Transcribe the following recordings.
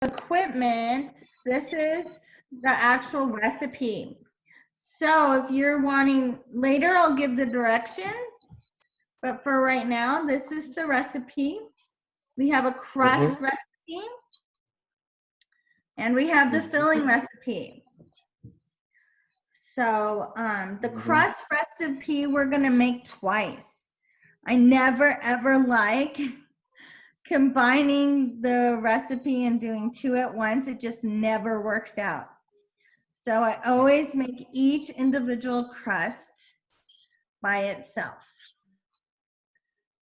equipment, this is the actual recipe. So if you're wanting, later I'll give the directions, but for right now, this is the recipe. We have a crust recipe, and we have the filling recipe. So the crust recipe we're gonna make twice. I never ever like combining the recipe and doing two at once. It just never works out. So I always make each individual crust by itself.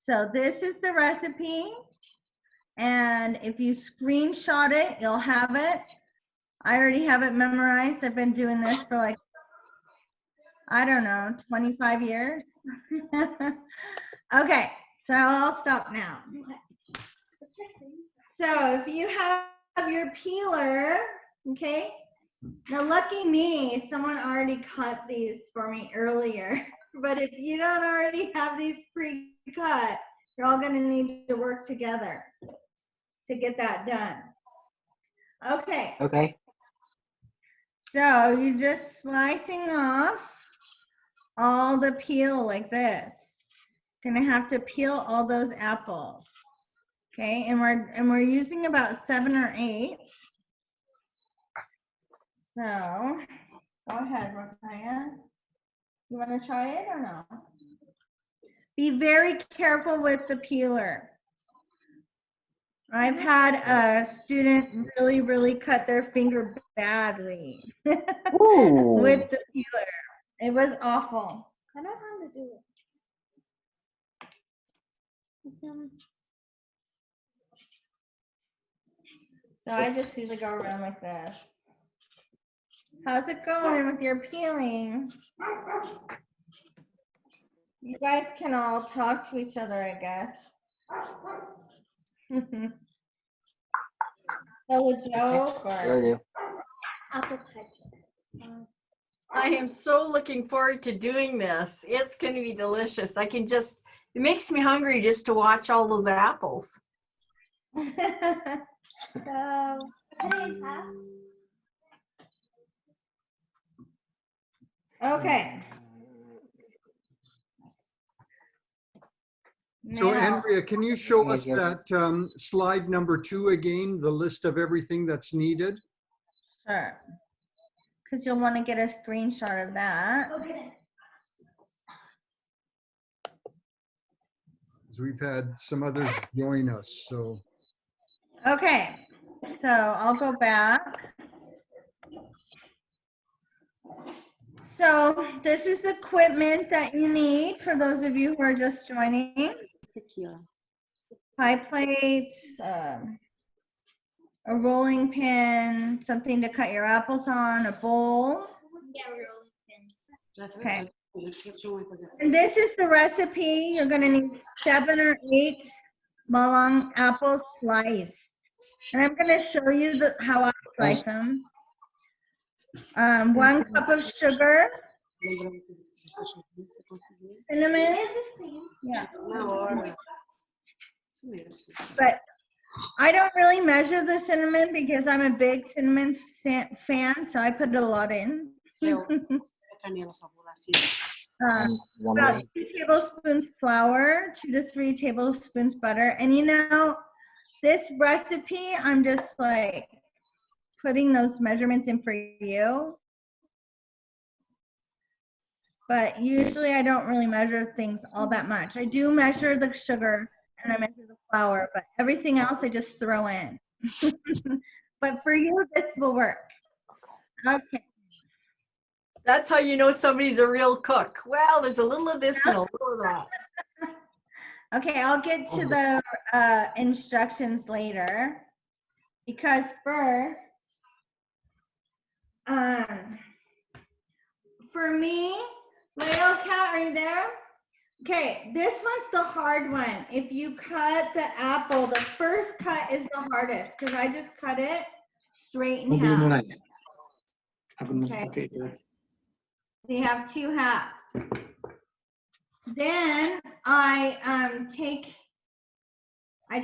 So this is the recipe. And if you screenshot it, you'll have it. I already have it memorized. I've been doing this for like, I don't know, 25 years. Okay, so I'll stop now. So if you have your peeler, okay, now lucky me, someone already cut these for me earlier. But if you don't already have these pre-cut, you're all gonna need to work together to get that done. Okay. Okay. So you're just slicing off all the peel like this. Gonna have to peel all those apples. Okay, and we're using about 7 or 8. So go ahead, Rokaya. You want to try it or no? Be very careful with the peeler. I've had a student really cut their finger badly with the peeler. It was awful. I don't know how to do it. So I just usually go around like this. How's it going with your peeling? You guys can all talk to each other, I guess. Tell a joke or I am so looking forward to doing this. It's going to be delicious. I can just, it makes me hungry just to watch all those apples. So, okay. So Now, Andrea, can you show us that slide number 2 again, the list of everything that's needed? sure. Because you'll want to get a screenshot of that. Okay. Because we've had some others join us, so. Okay, so I'll go back. So this is the equipment that you need for those of you who are just joining. Pie plates, a rolling pin, something to cut your apples on, a bowl. Okay. And this is the recipe. You're going to need 7 or 8 malong apples sliced. And I'm going to show you how I slice them. 1 cup of sugar, cinnamon. Yeah. But I don't really measure the cinnamon because I'm a big cinnamon fan, so I put a lot in. About 2 tablespoons flour, 2 to 3 tablespoons butter. And you know, this recipe, I'm just like putting those measurements in for you. But usually I don't really measure things all that much. I do measure the sugar and I measure the flour, but everything else I just throw in. But for you, this will work. Okay. That's how you know somebody's a real cook. Well, there's a little of this and a little of that. Okay, I'll get to the instructions later. Because first, for me, Leo Cat, are you there? Okay, this one's the hard one. If you cut the apple, the first cut is the hardest because I just cut it straight in half. Okay. We have 2 halves. Then I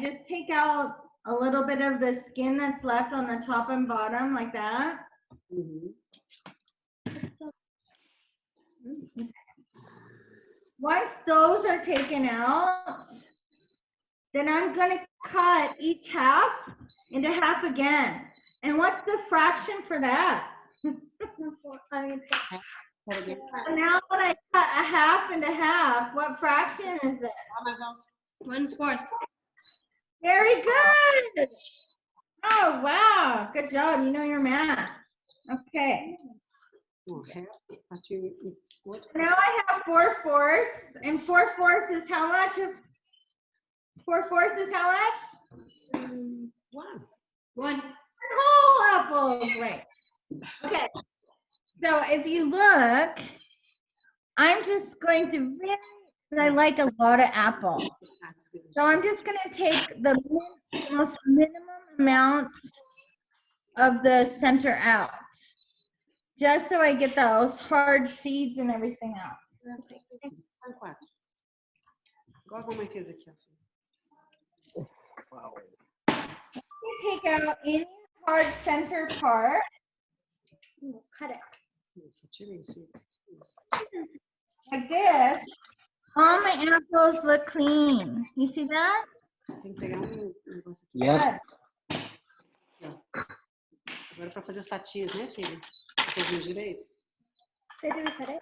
just take out a little bit of the skin that's left on the top and bottom like that. Once those are taken out, then I'm gonna cut each half into half again. And what's the fraction for that? So now when I cut a half into half, what fraction is it? 1/4. Very good. Oh, wow. Good job. You know your math. Okay. Now I have 4/4, and 4/4 is how much? 4/4 is how much? 1. Whole apples, right? Okay. So if you look, I'm just going to I like a lot of apple. So I'm just going to take the most minimum amount of the center out, just so I get those hard seeds and everything out. Take out any hard center part. Cut it. Like this. All my apples look clean. You see that? Yep. Agora para fazer as fatias, né, filho? Você viu direito? They didn't cut it.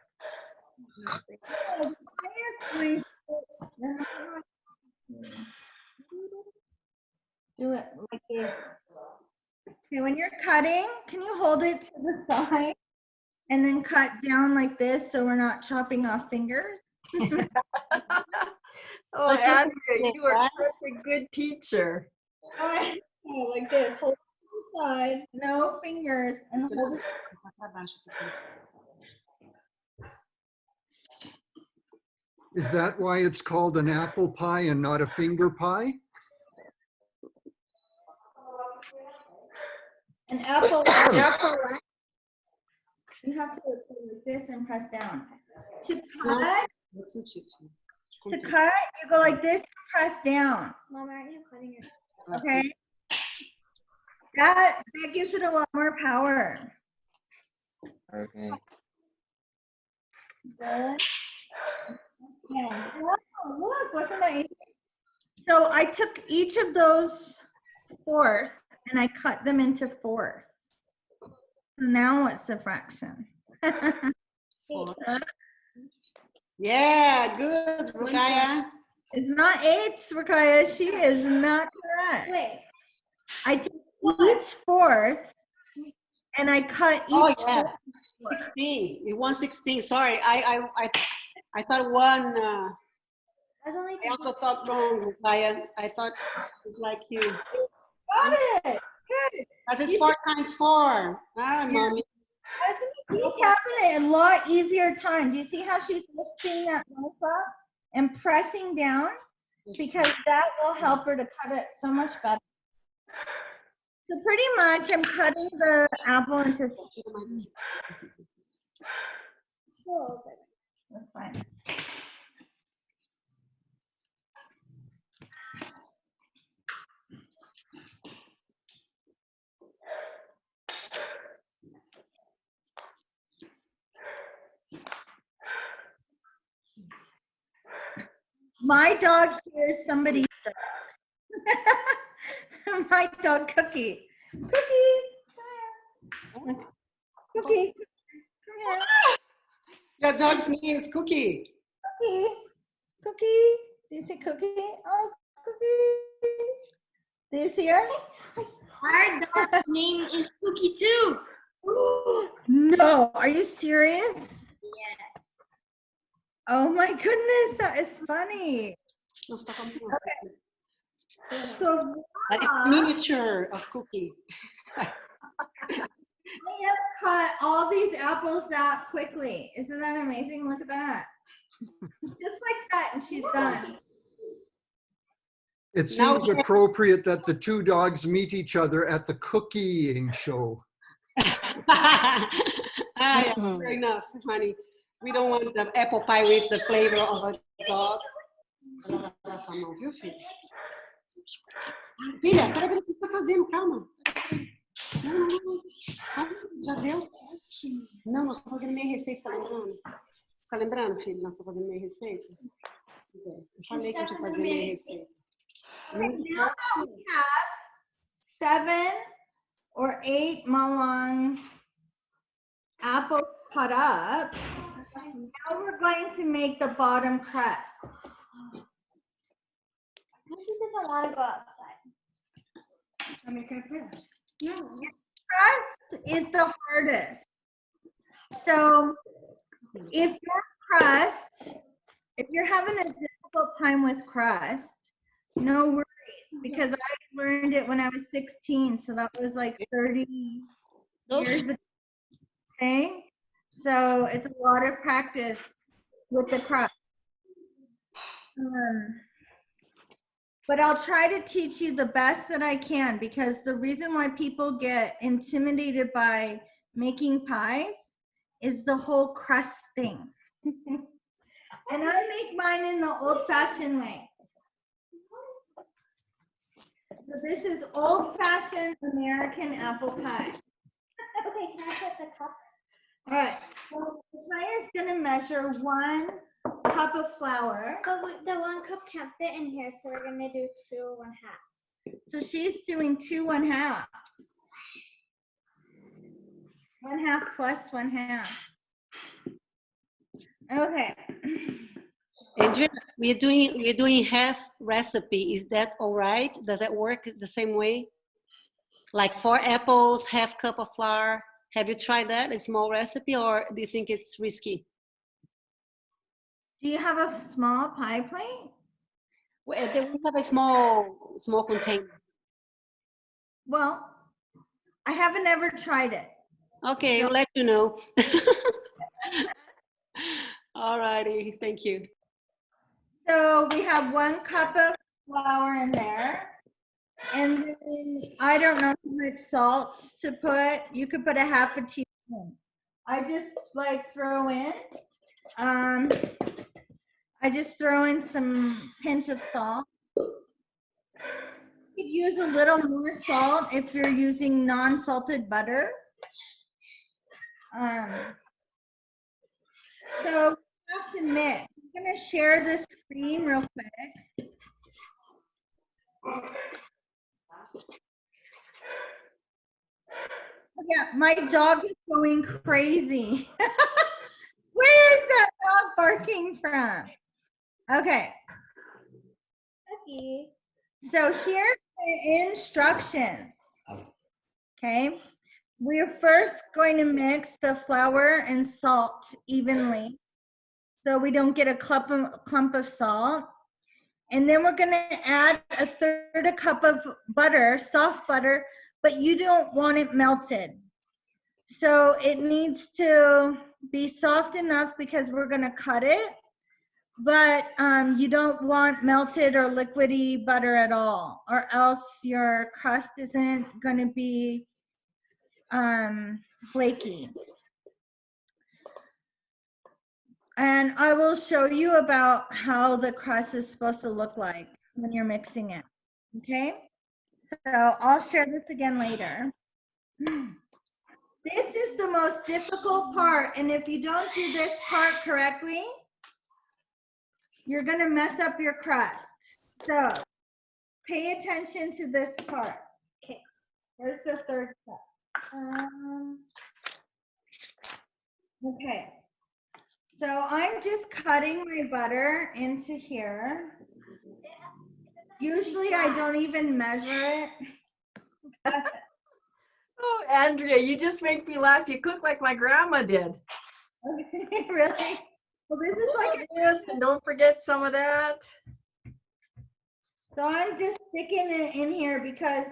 Do it like this. Okay, when you're cutting, can you hold it to the side and then cut down like this so we're not chopping off fingers? Oh, Andrea, you are such a good teacher. Oh, like this. Hold it to the side, no fingers, and hold it. Is that why it's called an apple pie and not a finger pie? An apple. Apple. You have to go like this and press down. To cut, you go like this and press down. Mom, aren't you cutting it? Okay. That gives it a lot more power. Okay. Good. Okay. Wow, look, wasn't that easy? So I took each of those fourths and I cut them into fourths. Now what's the fraction? Yeah, good, Rukaya. It's not eighths, Rakaya. She is not correct. Wait. I took each fourth and I cut each Oh, yeah. fourth. 16. You want 16. Sorry, I thought one. I was only I also thought wrong, Rukaya. I thought it was like you. Got it. Good. Because it's 4 times 4. Ah, mommy. She's having a lot easier time. Do you see how she's lifting that knife up and pressing down? Because that will help her to cut it so much better. So pretty much I'm cutting the apple into that's fine. My dog hears somebody's dog. My dog Cookie. Cookie. Come here. Cookie. Come here. Your dog's name is Cookie. Cookie. Cookie. Do you see Cookie? Oh, Cookie. Do you see her? Our dog's name is Cookie too. No. Are you serious? Yeah. Oh my goodness, that is funny. No, stop on me. So But it's miniature of Cookie. I have cut all these apples that quickly. Isn't that amazing? Look at that. Just like that, and she's done. It seems appropriate that the two dogs meet each other at the cooking show. Yeah, fair enough, honey. We don't want the apple pie with the flavor of a dog. Filha, peraí, o que você tá fazendo? Calma. Não, não, não. Calma, já deu? Não, nós estamos fazendo meia receita, tá lembrando? Tá lembrando, filho? Nós estamos fazendo meia receita? Eu falei que a gente ia fazer meia receita. Okay, now that we have 7 or 8 malong apples cut up, now we're going to make the bottom crust. I think there's a lot to go outside. No. Crust is the hardest. So if your crust, if you're having a difficult time with crust, no worries, because I learned it when I was 16, so that was like 30 years ago. Okay, so it's a lot of practice with the crust. But I'll try to teach you the best that I can, because the reason why people get intimidated by making pies is the whole crust thing. And I make mine in the old-fashioned way. So this is old-fashioned American apple pie. Okay, can I put the cup? All right, so Maya's gonna measure 1 cup of flour. But the 1 cup can't fit in here, so we're gonna do 2 1/2. So she's doing 2 1/2. 1/2 plus 1/2. Okay. Andrea, we're doing half recipe. Is that all right? Does that work the same way? Like 4 apples, half cup of flour. Have you tried that? A small recipe, or do you think it's risky? Do you have a small pie plate? Well, we have a small container. Well, I haven't ever tried it. Okay, So- I'll let you know. All righty, thank you. So we have 1 cup of flour in there. And then I don't know how much salt to put. You could put a 1/2 teaspoon. I just like throw in, I just throw in some pinch of salt. You could use a little more salt if you're using non-salted butter. So you have to mix. I'm gonna share the screen real quick. Yeah, my dog is going crazy. Where is that dog barking from? Okay, Okay. so here's the instructions. Okay, we're first going to mix the flour and salt evenly so we don't get a clump of salt. And then we're gonna add 1/3 cup of butter, soft butter, but you don't want it melted. So it needs to be soft enough because we're gonna cut it, but you don't want melted or liquidy butter at all, or else your crust isn't gonna be flaky. And I will show you about how the crust is supposed to look like when you're mixing it, okay? So I'll share this again later. This is the most difficult part, and if you don't do this part correctly, you're gonna mess up your crust. So pay attention to this part. Okay, where's the 3rd step? Okay, so I'm just cutting my butter into here. Usually I don't even measure it. Oh, Andrea, you just make me laugh. You cook like my grandma did. Okay, really? Well, this is like, Yes, and don't forget some of that. so I'm just sticking it in here because,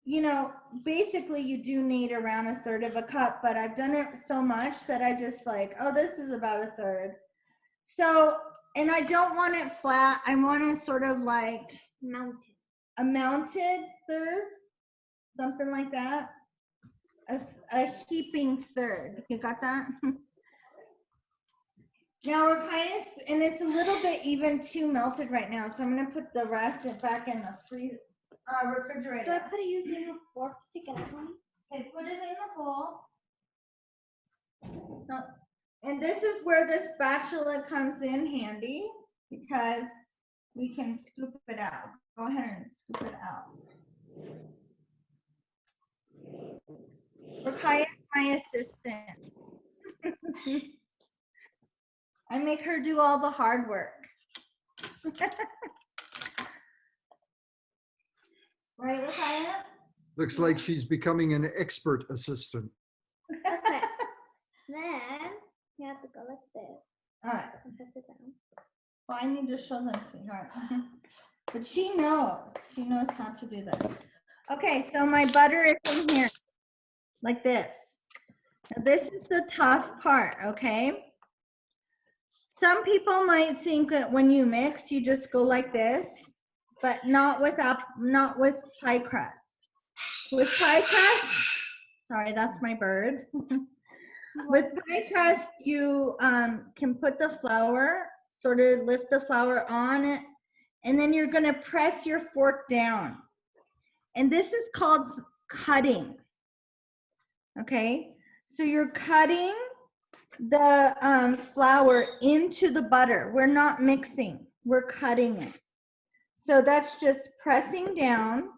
you know, basically you do need around 1/3 cup, but I've done it so much that I just like, oh, this is about 1/3. So, and I don't want it flat. I want it sort of like Mountain. a mounted third, something like that. A heaping third. You got that? Now we're kind of, and it's a little bit even too melted right now, so I'm gonna put the rest back in the freezer. refrigerator. Do I put it using a fork to get it on? Okay, put it in the bowl. No. And this is where the spatula comes in handy because we can scoop it out. Go ahead and scoop it out. Rakaya is my assistant. I make her do all the hard work. Right, Rakaya? Looks like she's becoming an expert assistant. Okay. Then you have to go like this All right. and press it down. Well, I need to show them, sweetheart. But she knows. She knows how to do this. Okay, so my butter is in here, like this. Now, this is the tough part, okay? Some people might think that when you mix, you just go like this, but not with pie crust. With pie crust, sorry, that's my bird. With pie crust, you can put the flour, sort of lift the flour on it, and then you're gonna press your fork down. And this is called cutting, okay? So you're cutting the flour into the butter. We're not mixing, we're cutting it. So that's just pressing down.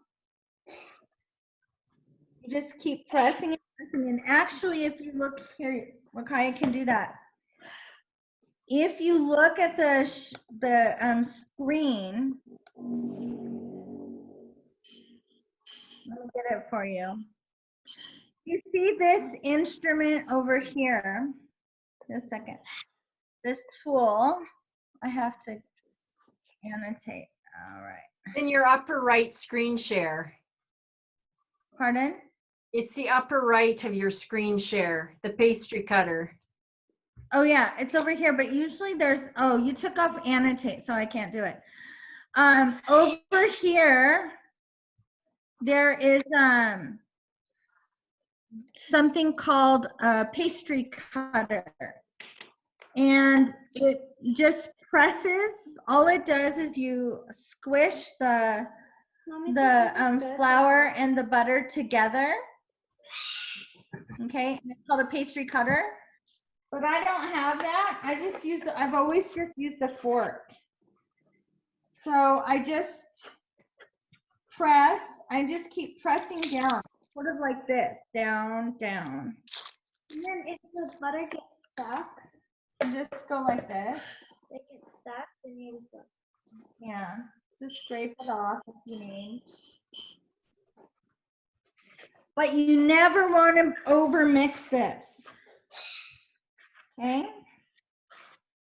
You just keep pressing and pressing. And actually, if you look here, Rakaya can do that. If you look at the screen, let me get it for you. You see this instrument over here? Just a second. This tool, I have to annotate. All right. In your upper right screen share. Pardon? It's the upper right of your screen share, the pastry cutter. Oh yeah, it's over here, but usually there's, oh, you took off annotate, so I can't do it. Over here, there is something called a pastry cutter. And it just presses, all it does is you squish the Mommy said this is good. flour and the butter together. Okay, and it's called a pastry cutter. But I don't have that. I've always just used a fork. So I just press, I just keep pressing down, sort of like this, down, down. And then if the butter gets stuck, And just go like this. it gets stuck, then you just go. Yeah, just scrape it off if you need. But you never want to over mix this. Okay?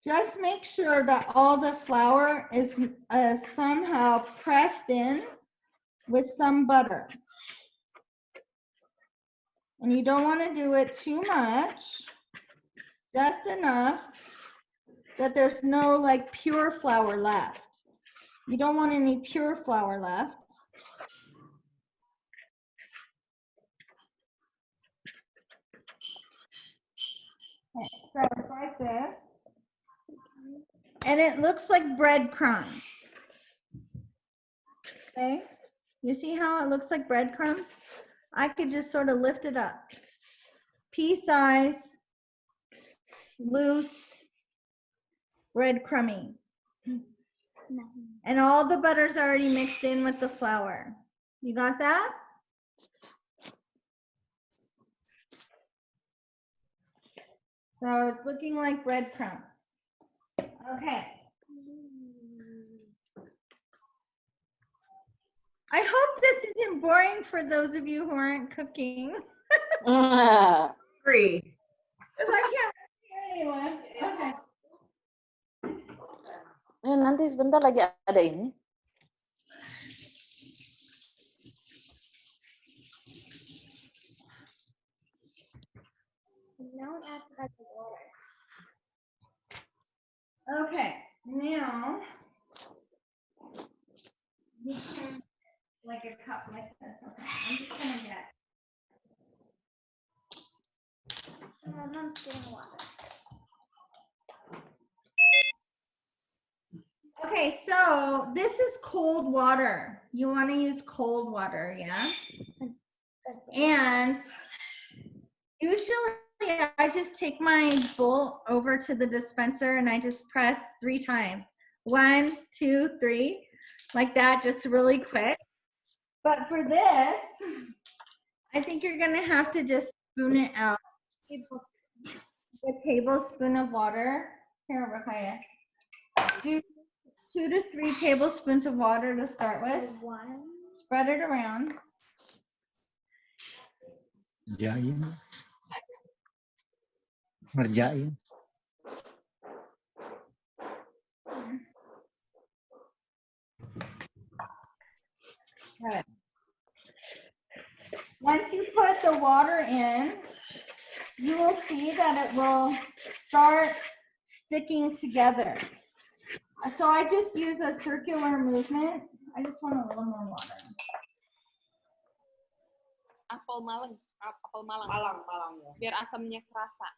Just make sure that all the flour is somehow pressed in with some butter. And you don't want to do it too much, just enough that there's no like pure flour left. You don't want any pure flour left. Okay, so it's like this. And it looks like breadcrumbs. Okay, you see how it looks like breadcrumbs? I could just sort of lift it up. Pea size, loose, breadcrumby. And all the butter's already mixed in with the flour. You got that? So it's looking like breadcrumbs. Okay. I hope this isn't boring for those of you who aren't cooking. Agree. Because I can't hear anyone. Okay. Nanti sebentar lagi ada ini. Now add the water. Okay. Now you can like a cup like this. Okay. I'm just gonna get. Mom's getting water. Okay. Okay, so this is cold water. You want to use cold water, yeah? And usually I just take my bowl over to the dispenser and I just press 3 times. 1, 2, 3, like that, just really quick. But for this, I think you're gonna have to just spoon it out. A tablespoon of water. Here, Rakaya. Do 2 to 3 tablespoons of water to start with. So 1. Spread it around. Ngerjain. Ngerjain. Good. Once you put the water in, you will see that it will start sticking together. So I just use a circular movement. I just want a little more water. Apel Malang, apel Malang. Malang ya. Biar asamnya kerasa.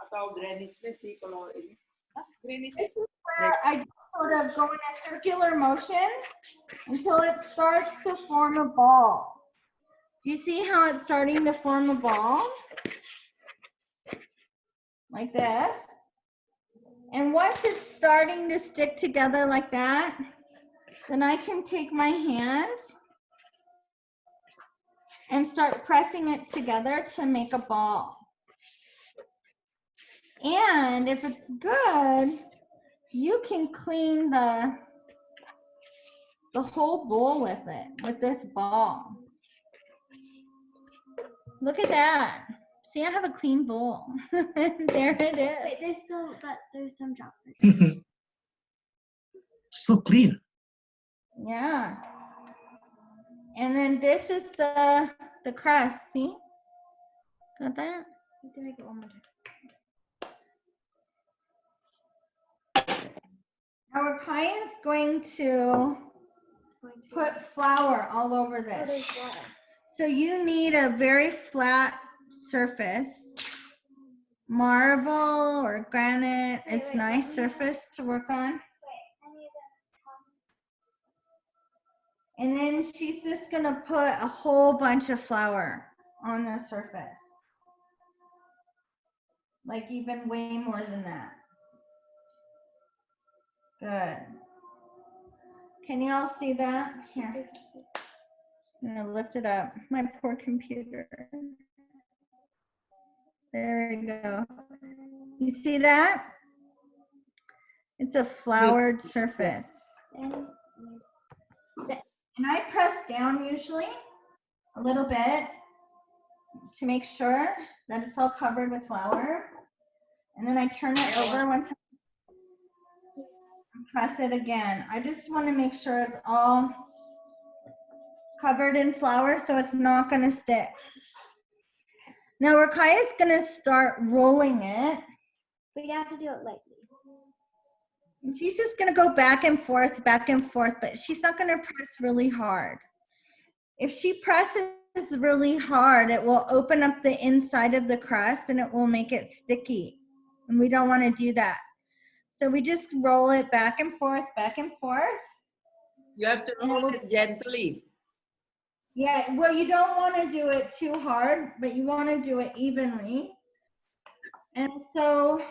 Atau Granny Smith sih kalau ini. Granny This Smith. is where I just sort of go in a circular motion until it starts to form a ball. Do you see how it's starting to form a ball? Like this. And once it's starting to stick together like that, then I can take my hand and start pressing it together to make a ball. And if it's good, you can clean the whole bowl with it, with this ball. Look at that. See, I have a clean bowl. There it is. Wait, there's some droplets. So clean. Yeah. And then this is the crust, see? Got that? Do I get one more time? Now Rakaya is going to put flour all over Oh, this. there's water. So you need a very flat surface, marble or granite. It's nice surface to work on. And then she's just gonna put a whole bunch of flour on the surface. Like even way more than that. Good. Can you all see that? Here. I'm gonna lift it up. My poor computer. There we go. You see that? It's a floured surface. And I press down usually a little bit to make sure that it's all covered with flour. And then I turn it over one time and press it again. I just want to make sure it's all covered in flour so it's not going to stick. Now Rakaya is going to start rolling it. But you have to do it lightly. And she's just going to go back and forth, but she's not going to press really hard. If she presses really hard, it will open up the inside of the crust and it will make it sticky. And we don't want to do that. So we just roll it back and forth, You have to roll it gently. Yeah, well, you don't want to do it too hard, but you want to do it evenly. And so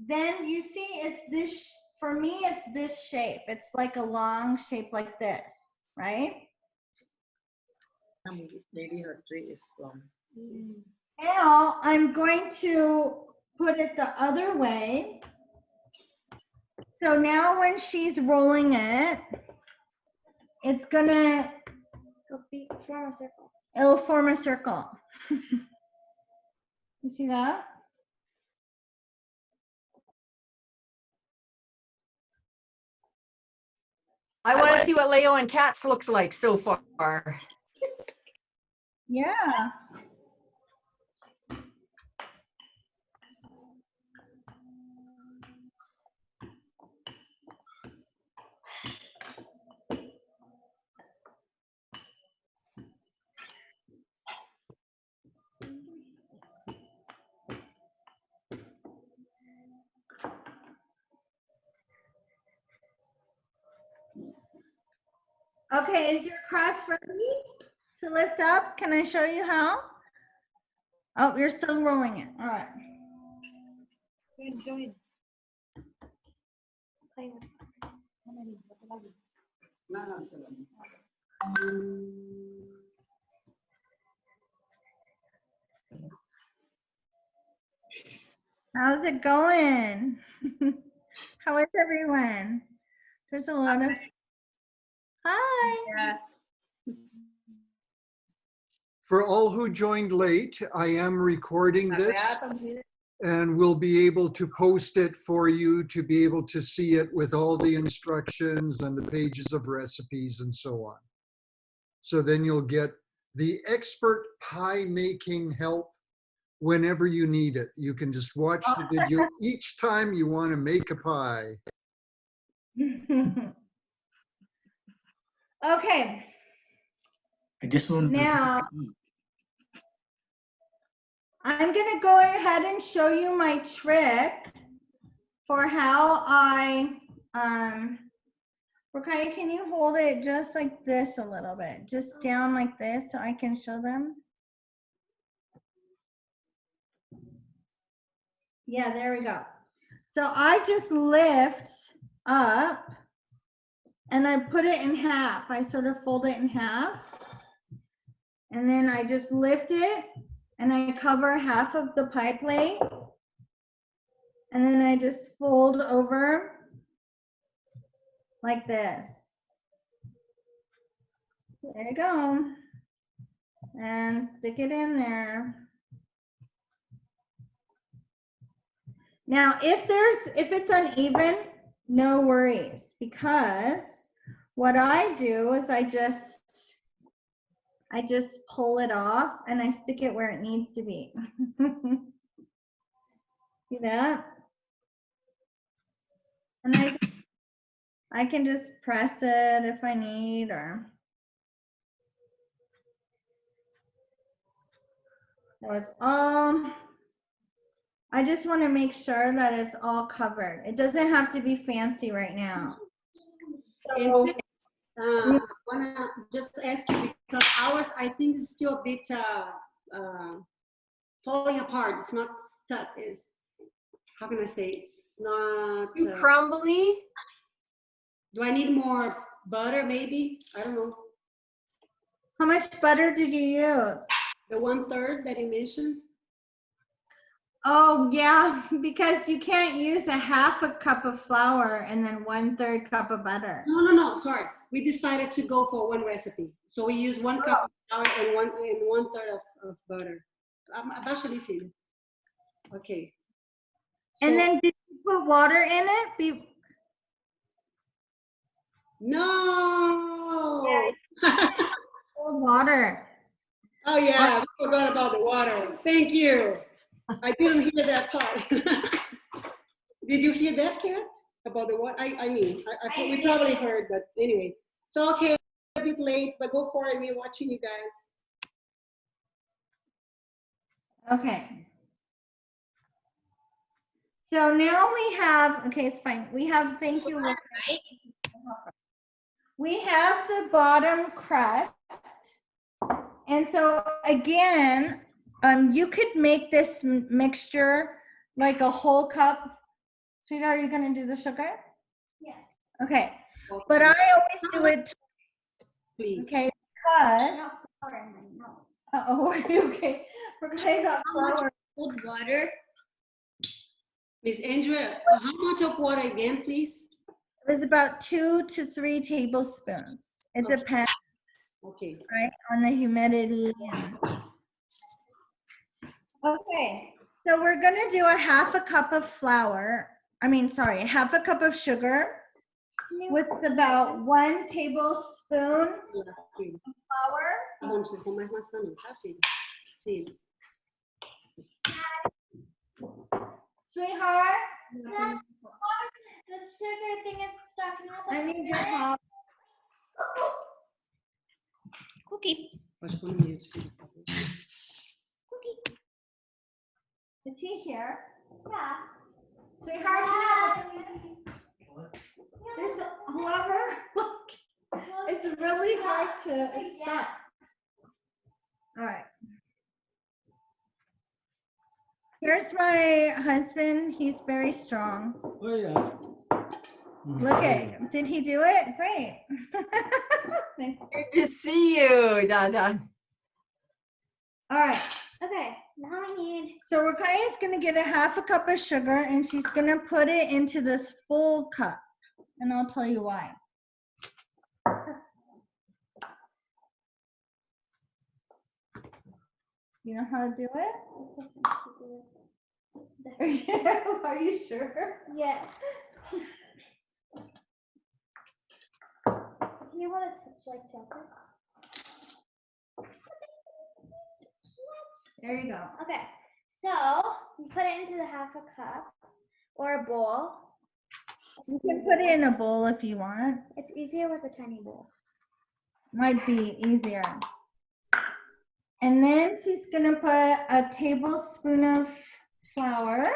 then you see it's this, for me, it's this shape. It's like a long shape like this, right? Maybe her tree is from. Now I'm going to put it the other way. So now when she's rolling it, it's gonna Form a circle. it'll form a circle. You see that? I want to see what Leo and Cats looks like so far. Yeah. Okay, is your crust ready to lift up? Can I show you how? Oh, you're still rolling it. All right. Join. How's it going? How is everyone? There's a lot of. Hi. For all who joined late, I am recording this and we'll be able to post it for you to be able to see it with all the instructions and the pages of recipes and so on. So then you'll get the expert pie making help whenever you need it. You can just watch the video each time you want to make a pie. Okay, I just want now I'm gonna go ahead and show you my trick for how I, okay, can you hold it just like this a little bit, just down like this so I can show them? Yeah, there we go. So I just lift up and I put it in half. I sort of fold it in half. And then I just lift it and I cover half of the pie plate. And then I just fold over like this. There you go. And stick it in there. Now, if it's uneven, no worries, because what I do is I just pull it off and I stick it where it needs to be. See that? And I can just press it if I need, or so it's all, I just want to make sure that it's all covered. It doesn't have to be fancy right now. So, I wanna just ask you because ours, I think, is still a bit falling apart. It's not stuck. Is how can I say? It's not. Crumbly. Do I need more butter? Maybe I don't know. how much butter did you use? The 1/3 that you mentioned. Oh, yeah, because you can't use a half a cup of flour and then 1/3 cup of butter. No. Sorry, we decided to go for one recipe, so we use 1 cup of flour and 1/3 of butter. Abaixa ali, filho. Okay. And So- then did you put water in it? No. Cold water. Oh yeah, we forgot about the water. Thank you. I didn't hear that part. Did you hear that, Kat? About the water? I mean, we probably heard, but anyway. So okay, a bit late, but go for it. We're watching you guys. Okay. So now we have, okay, it's fine. We have, thank you. We have the bottom crust. And so again, you could make this mixture like a whole cup. Sweetheart, are you gonna do the sugar? Yeah. Okay, but I always do it, Please. okay, because, Water in my nose. oh, are you okay? We're gonna got flour. Cold water. Miss Andrea, how much of water again, please? It was about 2 to 3 tablespoons. It Okay. depends, Okay. right, on the humidity. Okay, so we're gonna do a half a cup of flour. Half a cup of sugar with about 1 tablespoon Filho. flour. Tá bom, não precisa pôr mais maçã não, tá, filho? Filho. Sweetheart, The sugar thing is stuck. I need your help. Cookie. Pode pôr no mute, filho. Cookie. Is he here? Yeah. Sweetheart, can you open this? This, whoever, look. Well, It's really hard to stop. All right. Here's my husband. He's very strong. Oh, yeah. Look at, did he do it? Great. Thanks. Good to see you, Dada. All right. Okay, now I need. So Rakaya's gonna get a half a cup of sugar and she's gonna put it into this full cup. And I'll tell you why. You know how to do it? Are you sure? Yes. Can you want to like tilt it? There you go. Okay, so you put it into the half a cup or a bowl. You can put it in a bowl if you want. It's easier with a tiny bowl. Might be easier. And then she's gonna put a tablespoon of flour.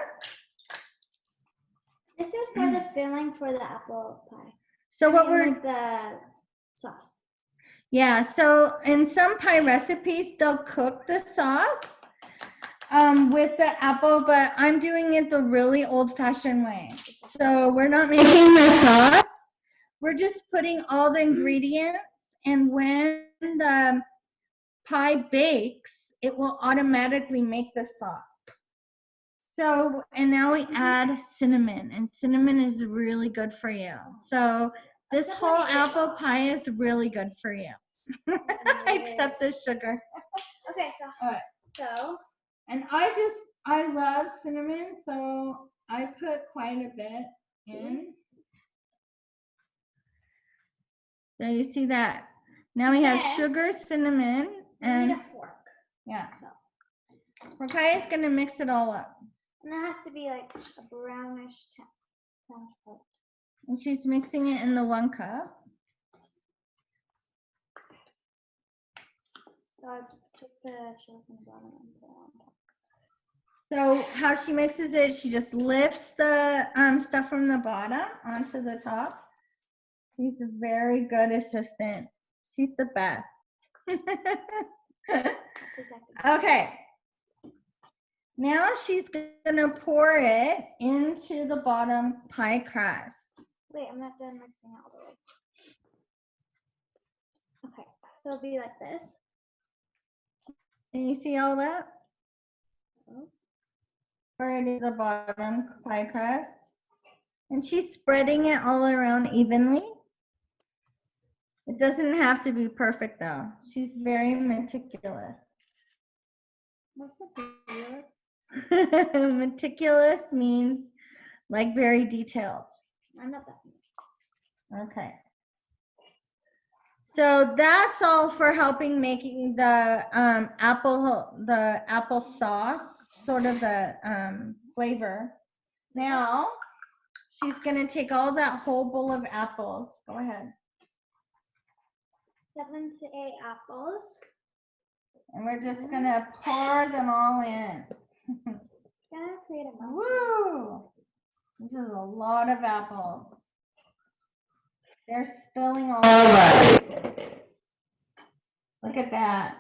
This is for the filling for the apple pie. So what I mean, we're, like the sauce. yeah, so in some pie recipes, they'll cook the sauce with the apple, but I'm doing it the really old-fashioned way. So we're not making the sauce. We're just putting all the ingredients, and when the pie bakes, it will automatically make the sauce. So, and now we add cinnamon, and cinnamon is really good for you. So this whole apple pie is really good for you, except the sugar. Okay, so All right. so And I love cinnamon, so I put quite a bit in. So you see that? Now we have Okay. sugar, cinnamon, we and need a fork. yeah. So, Rakaya's gonna mix it all up. and it has to be like a brownish color. And she's mixing it in the 1 cup. So I take the sugar from the bottom and put it on top. So how she mixes it, she just lifts the stuff from the bottom onto the top. She's a very good assistant. She's the best. Okay. Now she's gonna pour it into the bottom pie crust. Wait, I'm not done mixing it all the way. Okay, so it'll be like this. Can you see all that? Oh. Pour it into the bottom pie crust. And she's spreading it all around evenly. It doesn't have to be perfect though. She's very meticulous. What's meticulous? Meticulous means like very detailed. I'm not that much. Okay. So that's all for helping making the apple sauce, sort of the flavor. Now she's gonna take all that whole bowl of apples. Go ahead. 7 to 8 apples. And we're just gonna pour them all in. Gonna create a mountain. Woo! This is a lot of apples. They're spilling all over. Look at that.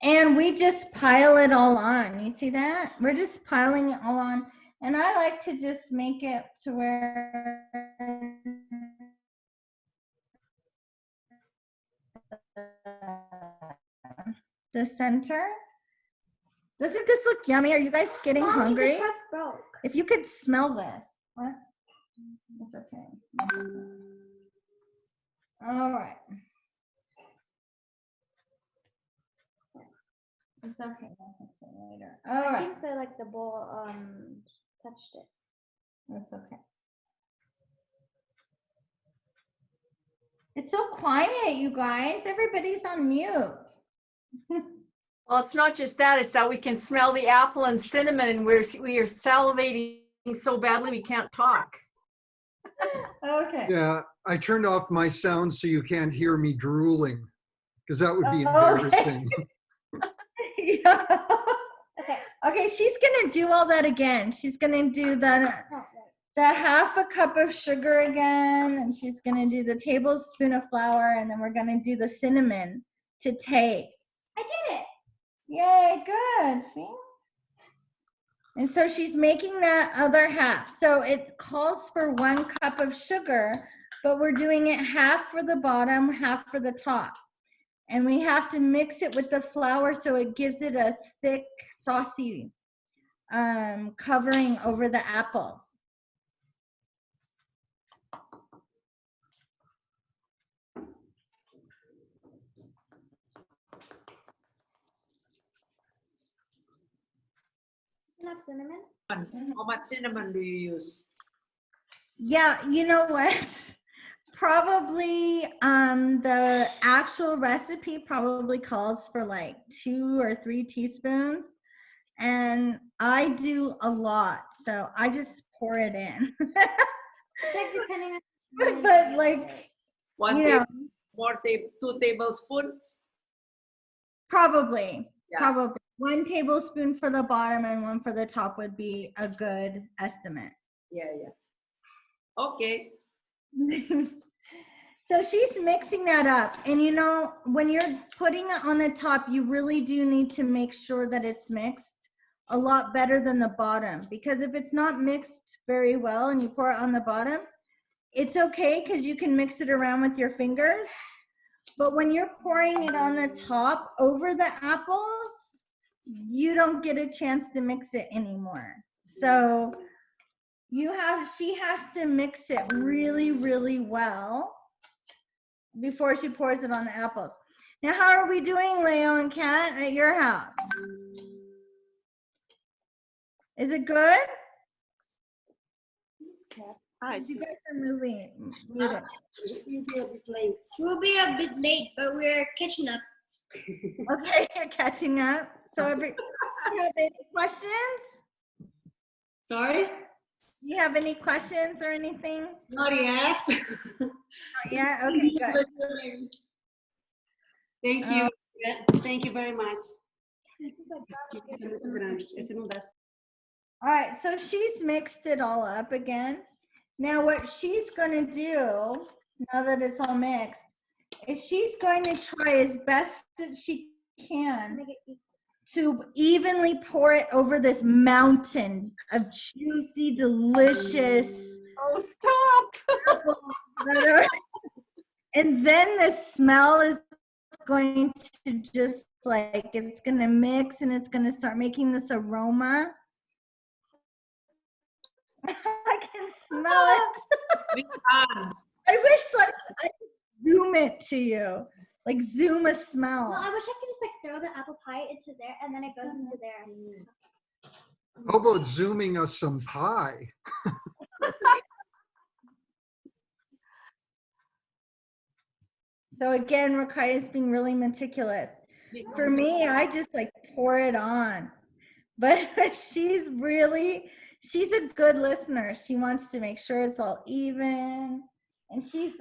And we just pile it all on. You see that? We're just piling it all on. And I like to just make it to where the center. Doesn't this look yummy? Are you guys getting Mommy, hungry? the crust broke. If you could smell this. What? It's okay. All right. It's okay. I'll fix it later. All I right. think the bowl touched it. That's okay. It's so quiet, you guys. Everybody's on mute. Well, it's not just that, it's that we can smell the apple and cinnamon and we are salivating so badly we can't talk. Okay. Yeah, I turned off my sound so you can't hear me drooling, because that would be Oh, okay. embarrassing. Yeah. Okay. Okay, she's gonna do all that again. She's gonna do the. No, the half a cup of sugar again, and she's gonna do the tablespoon of flour, and then we're gonna do the cinnamon to taste. I did it. Yay, good, see? And so she's making that other half. So it calls for 1 cup of sugar, but we're doing it half for the bottom, half for the top. And we have to mix it with the flour so it gives it a thick, saucy covering over the apples. Enough cinnamon? How much cinnamon do you use? Yeah, you know what? Probably the actual recipe probably calls for like 2 or 3 teaspoons. And I do a lot, so I just pour it in. It's like depending on. But like, you know, More 2 tablespoons. probably, Yeah. probably 1 tablespoon for the bottom and 1 for the top would be a good estimate. Yeah, yeah. Okay. So she's mixing that up. And you know, when you're putting it on the top, you really do need to make sure that it's mixed a lot better than the bottom. Because if it's not mixed very well and you pour it on the bottom, it's okay because you can mix it around with your fingers. But when you're pouring it on the top over the apples, you don't get a chance to mix it anymore. So she has to mix it really, really well before she pours it on the apples. Now, how are we doing, Leo and Kat, at your house? Is it good? You guys are muted. You'll be a bit late. We'll be a bit late, but we're catching up. Okay, you're catching up. So, you have any questions? Sorry? You have any questions or anything? Not yet. Not yet? Okay, good. Thank you. Thank you very much. Esse não dá. All right, so she's mixed it all up again. Now what she's gonna do, now that it's all mixed, is she's going to try as best that she can to evenly pour it over this mountain of juicy, delicious Oh, stop. apples that are, and then the smell is going to just like, it's gonna mix and it's gonna start making this aroma. I can smell it. I wish like I could zoom it to you, like zoom a smell. Well, I wish I could just like throw the apple pie into there and then it goes into there. How about zooming us some pie? So again, Rakai is being really meticulous. For me, I just like pour it on. But she's a good listener. She wants to make sure it's all even. And she's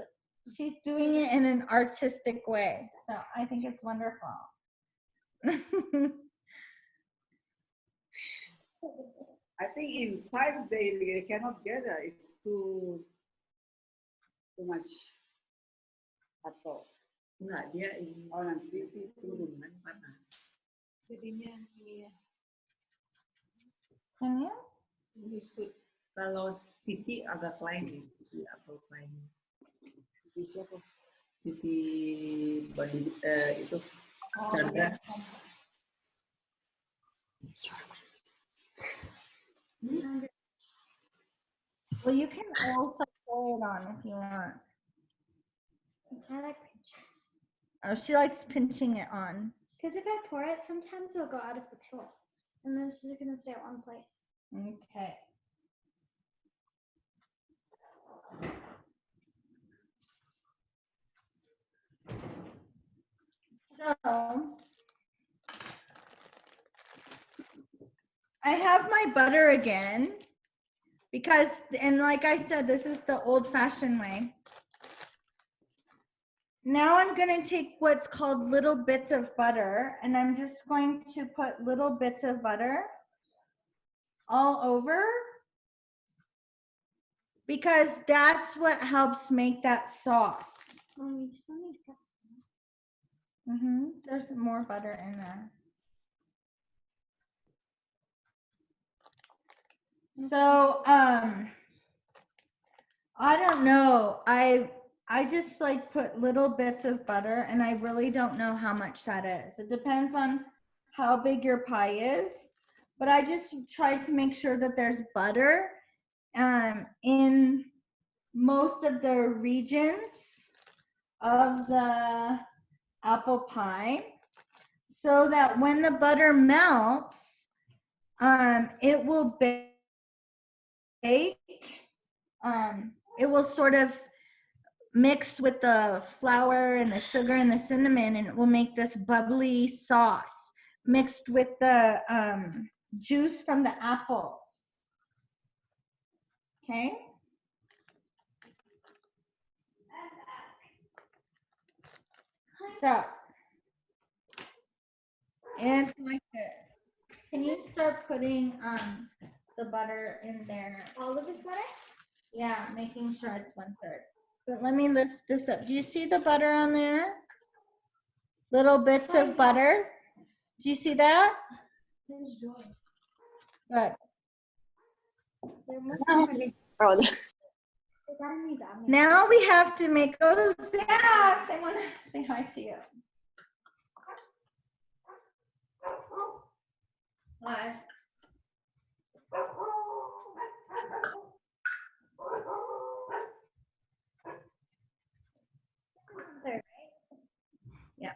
doing it in an artistic way. So I think it's wonderful. I think inside they cannot gather. It's too much. Atau Enggak, dia ini. oh nanti turun kan panas. Jadinya iya. Can you? Busuk. Kalau titik agak lain nih, si apel lain. Titik siapa? Titik body itu Chandra. Well, you can also pour it on if you want. I like pinch. Oh, she likes pinching it on. Because if I pour it, sometimes it'll go out of the pour. And then it's just going to stay at one place. Okay. So I have my butter again because, and like I said, this is the old-fashioned way. Now I'm going to take what's called little bits of butter, and I'm just going to put little bits of butter all over because that's what helps make that sauce. Oh, you still need to There's more butter in there. So, I don't know. I just like put little bits of butter, and I really don't know how much that is. It depends on how big your pie is, but I just try to make sure that there's butter in most of the regions of the apple pie, so that when the butter melts, it will bake. It will sort of mix with the flour and the sugar and the cinnamon, and it will make this bubbly sauce mixed with the juice from the apples. Okay. So it's like this. Can you start putting the butter in there? all of this butter? Yeah, making sure it's 1/3. But let me lift this up. Do you see the butter on there? Little bits of butter. Do you see that? Good. There must Oh, be oh, they gotta need that. Now we have to make those. Yeah, they want to say hi to you. Hi. Yeah.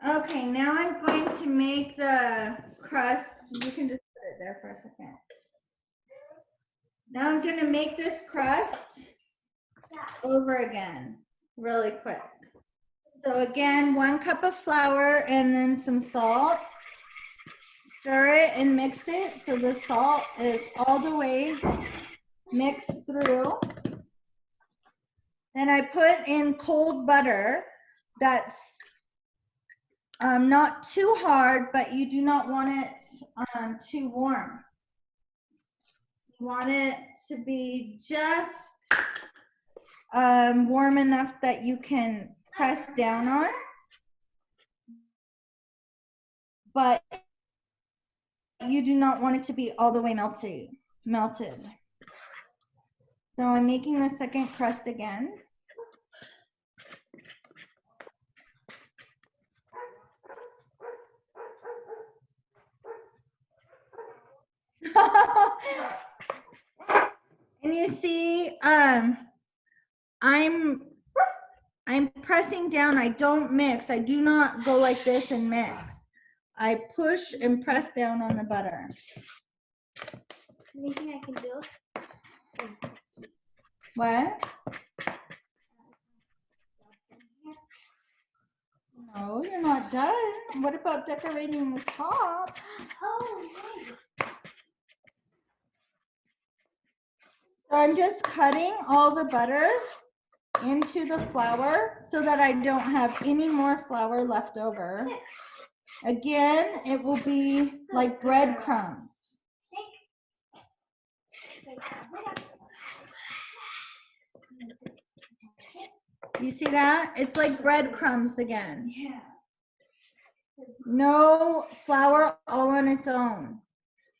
Okay, now I'm going to make the crust. You can just put it there for a second. Now I'm going to make this crust over again really quick. So again, 1 cup of flour and then some salt. Stir it and mix it so the salt is all the way mixed through. Then I put in cold butter that's not too hard, but you do not want it too warm. You want it to be just warm enough that you can press down on, but you do not want it to be all the way melted. So I'm making the second crust again. And you see, I'm pressing down. I don't mix. I do not go like this and mix. I push and press down on the butter. Anything I can do? What? No, you're not done. What about decorating the top? Oh, So I'm just cutting all the butter into the flour so that I don't have any more flour left over. Again, it will be like breadcrumbs. You see that? It's like breadcrumbs again. yeah. No flour all on its own.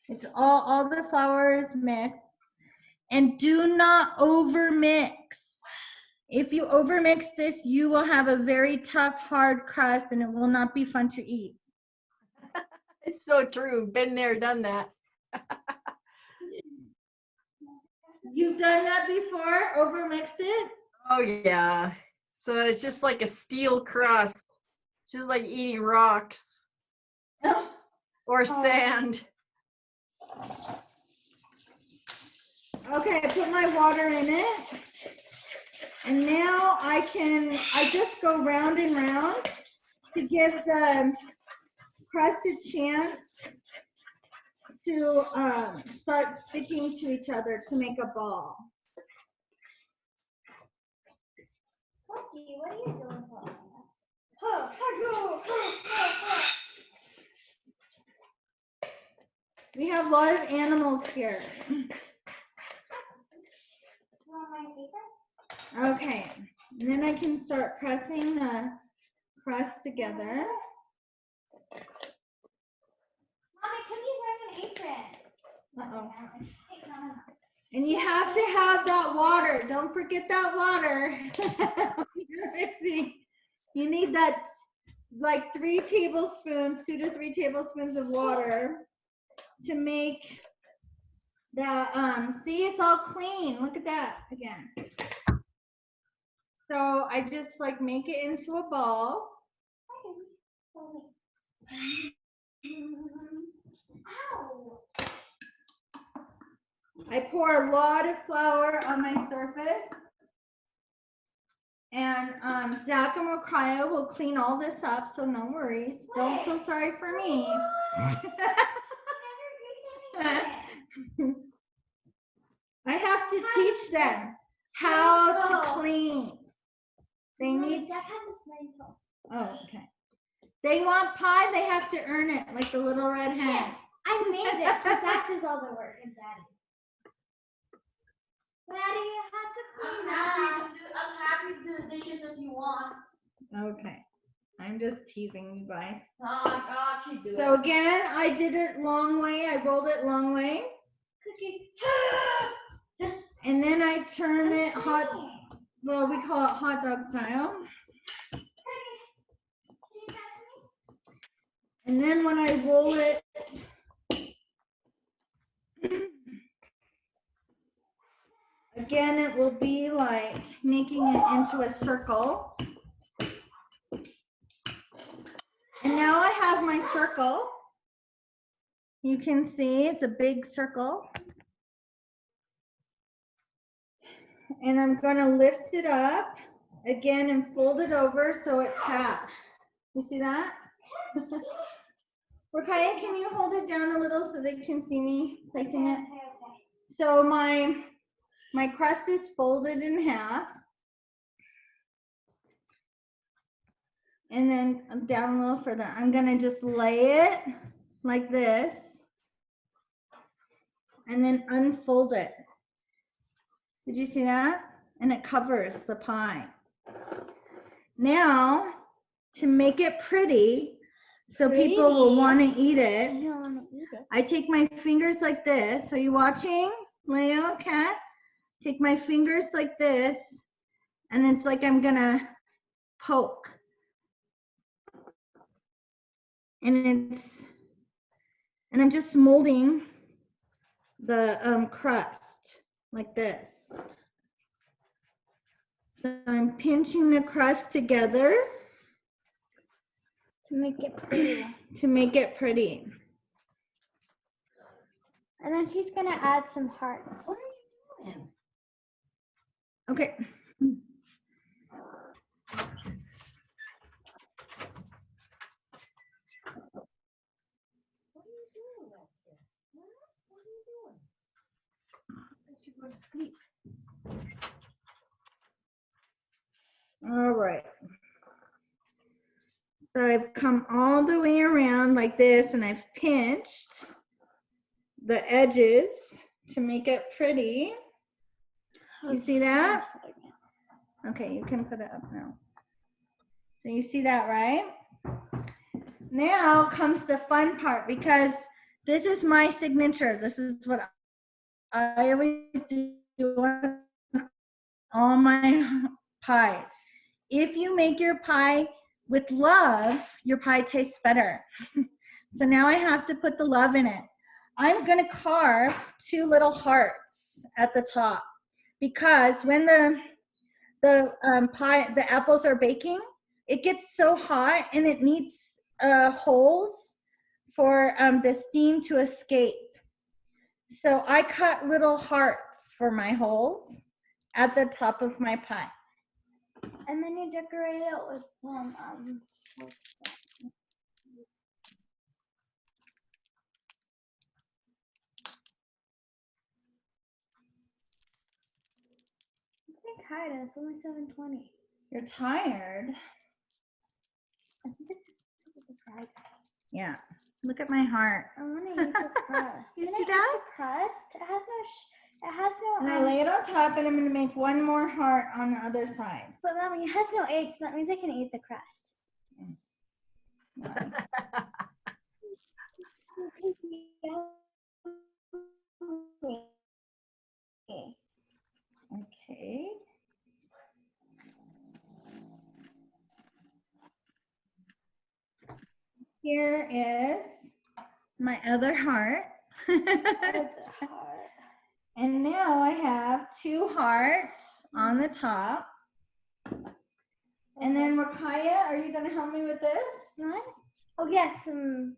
It's all the flour is mixed. And do not over mix. If you over mix this, you will have a very tough, hard crust and it will not be fun to eat. It's so true. Been there, done that. You've done that before? Over mixed it? Oh yeah. So it's just like a steel crust. It's just like eating rocks or sand. Okay, I put my water in it. And now I just go round and round to give the crust a chance to start sticking to each other to make a ball. Lucky, what are you doing for us? We have a lot of animals here. Okay, and then I can start pressing the crust together. Mommy, could you bring an apron? Uh-oh. And you have to have that water. Don't forget that water. You're mixing. You need that like 2 to 3 tablespoons of water to make that, see, it's all clean. Look at that again. So I just like make it into a ball. Ow. I pour a lot of flour on my surface. And Zach and Rokaya will clean all this up, so no worries. Don't feel sorry for me. I have to teach them how to clean. They need. Oh, okay. They want pie, they have to earn it, like the little red hen. I made this, so Zach does all the work and Daddy. Daddy, you have to clean up. I'm happy to do the dishes if you want. Okay. I'm just teasing you guys. No, I got you do So again, I did it long way. I rolled it long way. Cookie. Just And then I turn it hot, well, we call it hot dog style. And then when I roll it, again, it will be like making it into a circle. And now I have my circle. You can see it's a big circle. And I'm gonna lift it up again and fold it over so it's half. You see that? Rakaya, can you hold it down a little so they can see me placing it? So my crust is folded in half. And then down a little further. I'm gonna just lay it like this and then unfold it. Did you see that? And it covers the pie. Now, to make it pretty, so people will want to eat it, I take my fingers like this. Are you watching, Leo, Kat? Take my fingers like this, and it's like I'm gonna poke. And I'm just molding the crust like this. So I'm pinching the crust together To make it pretty. to make it pretty. And then she's gonna add some hearts. Okay. All right. So I've come all the way around like this and I've pinched the edges to make it pretty. You see that? Okay, you can put it up now. So you see that, right? Now comes the fun part because this is my signature. This is what I always do on all my pies. If you make your pie with love, your pie tastes better. So now I have to put the love in it. I'm gonna carve 2 little hearts at the top because when the apples are baking, it gets so hot and it needs holes for the steam to escape. So I cut little hearts for my holes at the top of my pie. And then you decorate it with some what's that? I'm tired and it's only 7:20. You're tired? I think it's a Friday. Yeah. Look at my heart. I want to eat the crust. You Can see I eat that? the crust? It has no. It has no. And I lay it on top, and I'm gonna make one more heart on the other side. But mommy, it has no eggs. So that means I can eat the crust. Okay. Here is my other heart. And now I have 2 hearts on the top. And then Rakaya, are you gonna help me with this? What? Oh yes, some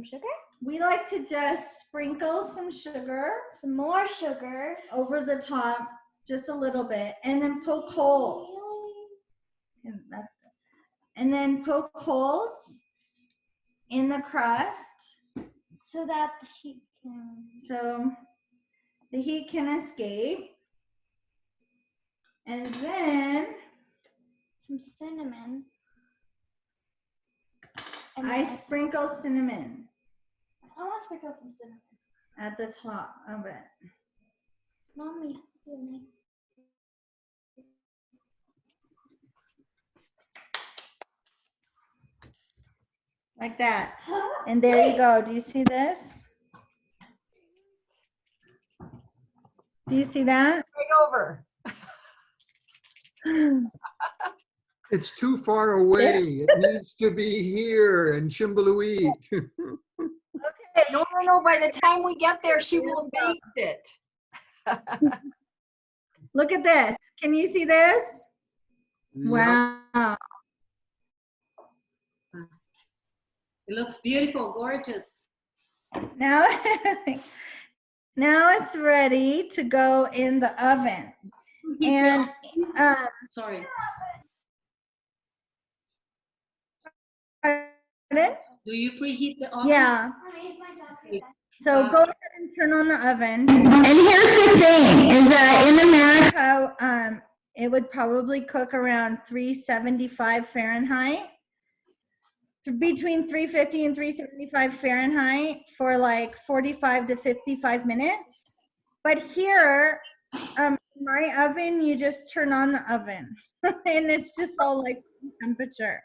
sugar. We like to just sprinkle some sugar Some more sugar. over the top, just a little bit, and then poke holes. And that's good. And then poke holes in the crust So that the heat can. so the heat can escape. And then Some cinnamon. And I then sprinkle cinnamon I want to sprinkle some cinnamon. at the top of it. Mommy, give me. Like that. And there you go. Do you see this? Do you see that? Right over. It's too far away. It needs to be here in Chimbaluit. Okay. No. By the time we get there, she will have baked it. Look at this. Can you see this? Yep. Wow. It looks beautiful, gorgeous. Now, now it's ready to go in the oven. And Sorry. pardon? Do you preheat the oven? Yeah. Mommy, it's my job. So go ahead and turn on the oven. And here's the thing, is that in America, it would probably cook around 375 Fahrenheit. So between 350 and 375 Fahrenheit for like 45 to 55 minutes. But here, my oven, you just turn on the oven and it's just all like temperature.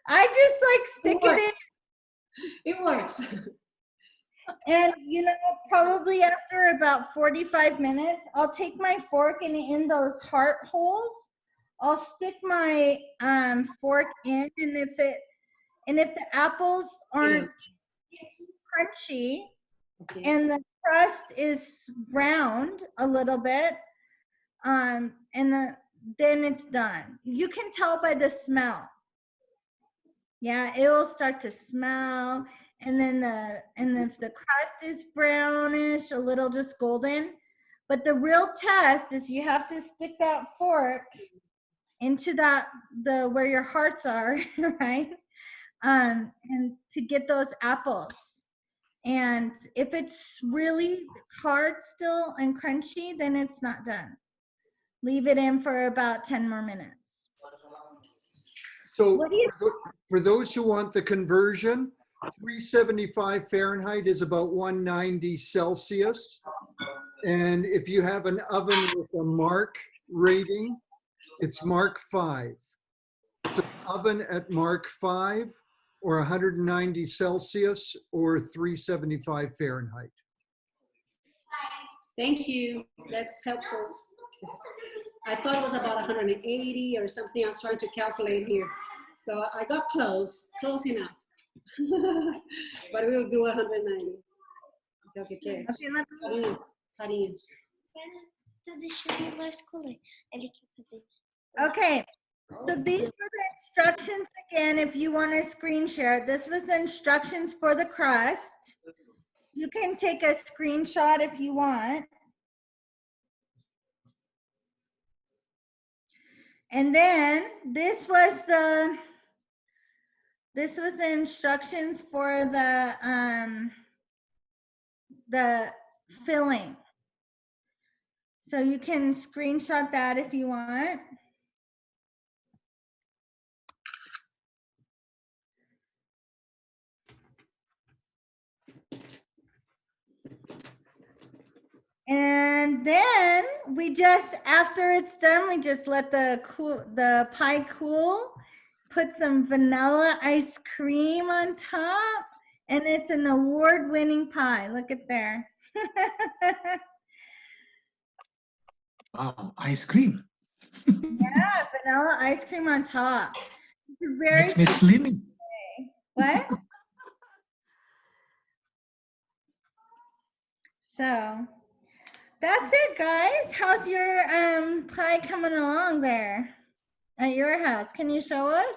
I just like stick it in. It works. And you know, probably after about 45 minutes, I'll take my fork and in those heart holes, I'll stick my fork in, and if the apples aren't crunchy and the crust is browned a little bit, then it's done. You can tell by the smell. Yeah, it will start to smell, and if the crust is brownish, a little just golden. But the real test is you have to stick that fork into where your hearts are, right? And to get those apples. And if it's really hard still and crunchy, then it's not done. Leave it in for about 10 more minutes. So What do you- for those who want the conversion, 375 Fahrenheit is about 190 Celsius. And if you have an oven with a mark rating, it's Mark 5. So oven at Mark 5 or 190 Celsius or 375 Fahrenheit. Thank you. That's helpful. I thought it was about 180 or something. I was trying to calculate here. So I got close enough. But we'll do 190. Okay, Okay, let me- Carinha. Okay, so these were the instructions again, if you want to screen share. This was the instructions for the crust. You can take a screenshot if you want. And then this was the instructions for the filling. So you can screenshot that if you want. And then we just, after it's done, we just let the pie cool, put some vanilla ice cream on top, and it's an award-winning pie. Look at there. Wow, ice cream. Yeah, vanilla ice cream on top. It's very Makes me slimming. What? So that's it, guys. How's your pie coming along there at your house? Can you show us?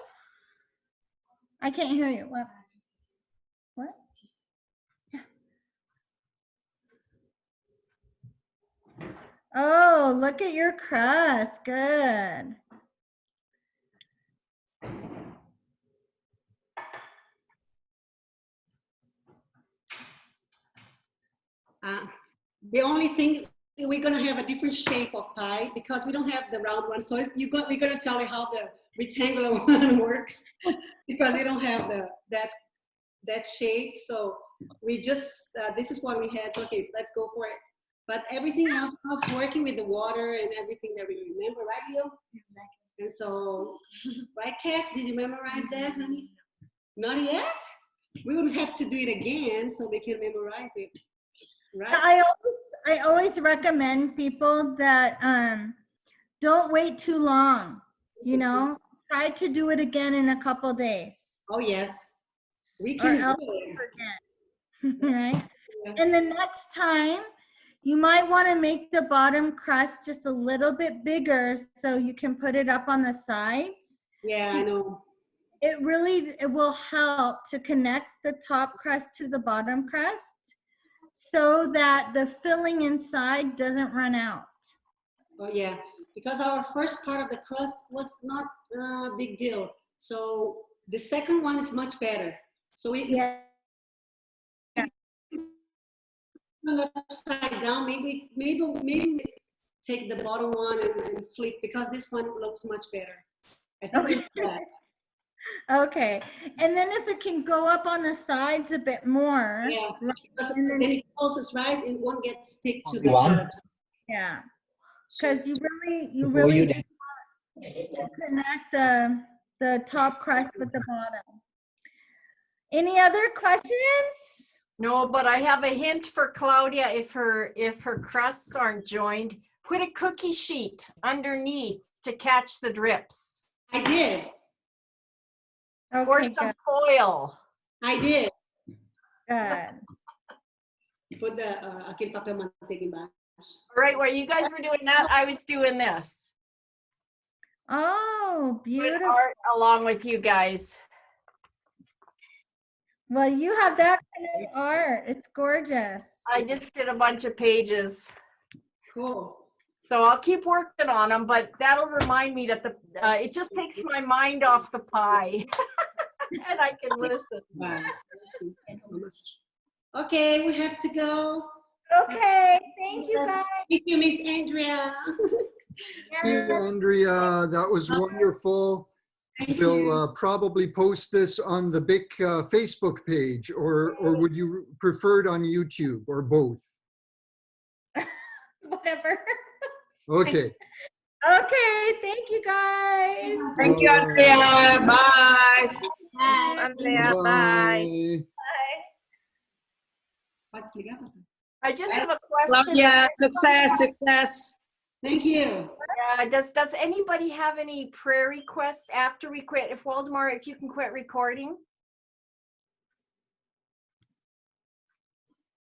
I can't hear you. What? What? Yeah. Oh, look at your crust. Good. The only thing, we're gonna have a different shape of pie because we don't have the round one. So we're gonna tell you how the rectangular one works because we don't have that shape. So we just, this is what we had. So, okay, let's go for it. But everything else was working with the water and everything that we remember, right, Leo? And so, right, Kat, did you memorize that, honey? Not yet? We would have to do it again so they can memorize it, right? I always recommend people that don't wait too long. You know, try to do it again in a couple days. Oh yes, we can do it. Right? Yeah. And the next time, you might want to make the bottom crust just a little bit bigger so you can put it up on the sides. Yeah, I know. It will help to connect the top crust to the bottom crust so that the filling inside doesn't run out. Oh yeah, because our first part of the crust was not a big deal. So the second one is much better. So we upside down, maybe take the bottom one and flip because this one looks much better. I think it's that. Okay, and then if it can go up on the sides a bit more. Yeah, and then it closes right and won't get stick to the bottom. Yeah, because you really need to connect the top crust with the bottom. Any other questions? No, but I have a hint for Claudia. If her crusts aren't joined, put a cookie sheet underneath to catch the drips. I did. Okay, or some foil. I did. Good. Put the aquele papel manteiga embaixo. Right, where you guys were doing that, I was doing this. Oh, beautiful. Art along with you guys. Well, you have that kind of art. It's gorgeous. I just did a bunch of pages. Cool. So I'll keep working on them, but that'll remind me that it just takes my mind off the pie. And I can listen. Wow. Okay, we have to go. Okay, thank you guys. Thank you, Miss Andrea. Thank you, Andrea. That was wonderful. We'll probably post this on the BIC Facebook page, or would you prefer it on YouTube, or both? Whatever. Okay. Okay, thank you guys. Thank you, Andrea. Bye. Bye. Andrea, bye. I just have a question. Claudia, success. Thank you. Does anybody have any prayer requests after we quit? If Waldemar, if you can quit recording.